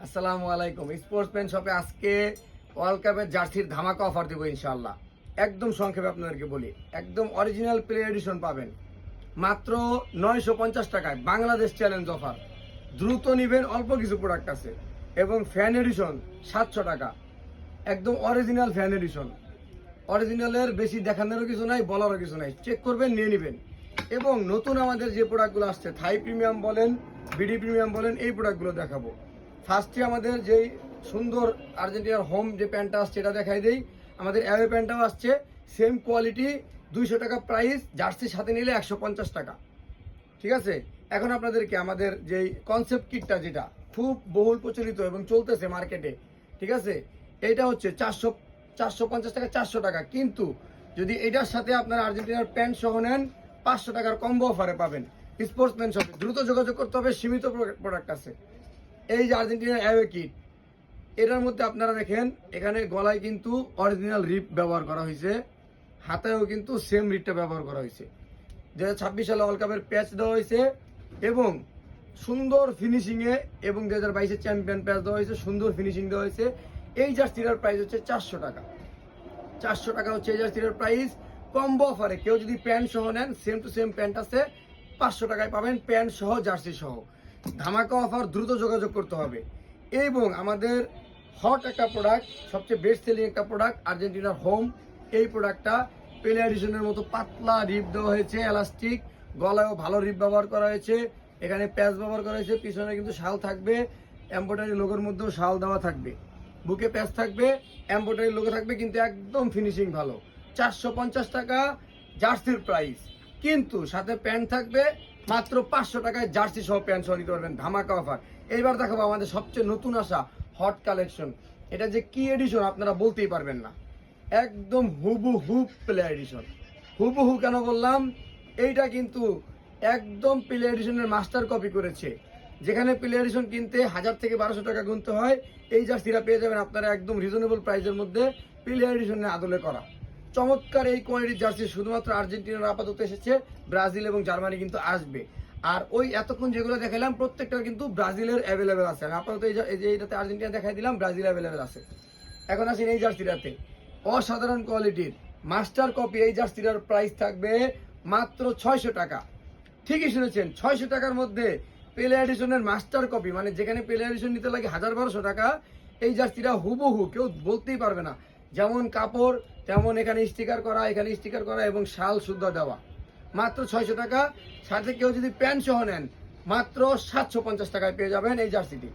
আসসালামু আলাইকুম। Sports pen শপে আজকে ওয়ার্ল্ড কাপের জার্সির ধামাকা অফার দেবো ইনশাআল্লাহ। একদম সংক্ষেপে আপনাদেরকে বলি, একদম অরিজিনাল প্লে এডিশন পাবেন মাত্র 950 টাকায়। বাংলাদেশ চ্যালেঞ্জ অফার, দ্রুত নিবেন, অল্প কিছু প্রোডাক্ট আছে। এবং ফ্যান এডিশন 700 টাকা, একদম অরিজিনাল ফ্যান এডিশন। অরিজিনালের বেশি দেখানোরও কিছু নাই, বলারও কিছু নাই, চেক করবেন, নিয়ে নেবেন। এবং নতুন আমাদের যে প্রোডাক্টগুলো আসছে, থাই প্রিমিয়াম বলেন, বিডি প্রিমিয়াম বলেন, এই প্রোডাক্টগুলো দেখাবো। ফার্স্টে আমাদের যেই সুন্দর আর্জেন্টিনার হোম যে প্যান্টটা আসছে এটা দেখাই দেই। আমাদের অ্যাওয়ে প্যান্টটাও আসছে, সেম কোয়ালিটি, 200 টাকা প্রাইস, জার্সির সাথে নিলে 150 টাকা। ঠিক আছে, এখন আপনাদেরকে আমাদের যেই কনসেপ্ট কিটটা, যেটা খুব বহুল প্রচলিত এবং চলতেছে মার্কেটে, ঠিক আছে, এইটা হচ্ছে 450 টাকা, 400 টাকা। কিন্তু যদি এটার সাথে আপনার আর্জেন্টিনার প্যান্ট সহ নেন, 500 টাকার কম্বো অফারে পাবেন স্পোর্টসম্যান শপে। দ্রুত যোগাযোগ করতে হবে, সীমিত প্রোডাক্ট আছে। এই যে আর্জেন্টিনার অ্যাওয়ে কিট, এটার মধ্যে আপনারা দেখেন এখানে গলায় কিন্তু অরিজিনাল রিপ ব্যবহার করা হয়েছে, হাতেও কিন্তু সেম রিপটা ব্যবহার করা হয়েছে। 2026 সালে ওয়ার্ল্ড কাপের প্যাচ দেওয়া হয়েছে এবং সুন্দর ফিনিশিংয়ে, এবং 2022 চ্যাম্পিয়ন প্যাচ দেওয়া হয়েছে, সুন্দর ফিনিশিং দেওয়া হয়েছে। এই জার্সিটার প্রাইস হচ্ছে 400 টাকা। 400 টাকা হচ্ছে এই জার্সিটার প্রাইস। কম্বো অফারে কেউ যদি প্যান্ট সহ নেন, সেম টু সেম প্যান্ট আছে, 500 টাকায় পাবেন প্যান্ট সহ, জার্সি সহ। ধামাকা অফার, দ্রুত যোগাযোগ করতে হবে। এবং আমাদের হট একটা প্রোডাক্ট, সবচেয়ে বেস্ট সেলিং একটা প্রোডাক্ট, আর্জেন্টিনার হোম। এই প্রোডাক্টটা পেলে এডিশনের মতো পাতলা রিপ দেওয়া হয়েছে, এলাস্টিক, গলায়ও ভালো রিপ ব্যবহার করা হয়েছে, এখানে প্যাচ ব্যবহার করা হয়েছে, পিছনে কিন্তু শাল থাকবে, এমব্রয়ডারি লোগোর মধ্যেও শাল দেওয়া থাকবে, বুকে প্যাচ থাকবে, এমব্রয়ডারি লোগো থাকবে, কিন্তু একদম ফিনিশিং ভালো। 450 টাকা জার্সির প্রাইস, কিন্তু সাথে প্যান্ট থাকবে মাত্র 500 টাকায়। জার্সি সহ প্যান্ট সহ নিতে পারবেন, ধামাকা অফার। এইবার দেখাবো আমাদের সবচেয়ে নতুন আসা হট কালেকশন। এটা যে কি এডিশন আপনারা বলতেই পারবেন না, একদম হুবহু প্লে এডিশন। হুবহু কেন বললাম, এইটা কিন্তু একদম প্লে এডিশনের মাস্টার কপি করেছে। যেখানে প্লে এডিশন কিনতে 1000 থেকে 1200 টাকা গুনতে হয়, এই জার্সিটা পেয়ে যাবেন আপনারা একদম রিজনেবল প্রাইসের মধ্যে, প্লে এডিশনের আদলে করা। চমৎকার এই কোয়ালিটির জার্সি শুধুমাত্র আর্জেন্টিনার আপাতত এসেছে, ব্রাজিল এবং জার্মানি কিন্তু আসবে। আর ওই এতক্ষণ যেগুলো দেখালাম প্রত্যেকটা কিন্তু ব্রাজিলের অ্যাভেলেবেল আছে। আমি আপাতত এই যে এইটাতে আর্জেন্টিনা দেখাই দিলাম, ব্রাজিল অ্যাভেলেবেল আছে। এখন আসেন এই জার্সিটাতে, অসাধারণ কোয়ালিটির মাস্টার কপি। এই জার্সিটার প্রাইস থাকবে মাত্র 600 টাকা। ঠিকই শুনেছেন, 600 টাকার মধ্যে পেলে এডিশনের মাস্টার কপি, মানে যেখানে পেলে এডিশন নিতে লাগে 1000-1200 টাকা, এই জার্সিটা হুবহু, কেউ বলতেই পারবে না। যেমন কাপড় তেমন এখানে স্টিকার করা, এখানে স্টিকার করা, এবং শাল শুদ্ধ দেওয়া, মাত্র 600 টাকা। সাথে কেউ যদি প্যান্ট সহ নেন, মাত্র 750 টাকায় পেয়ে যাবেন এই জার্সিটি।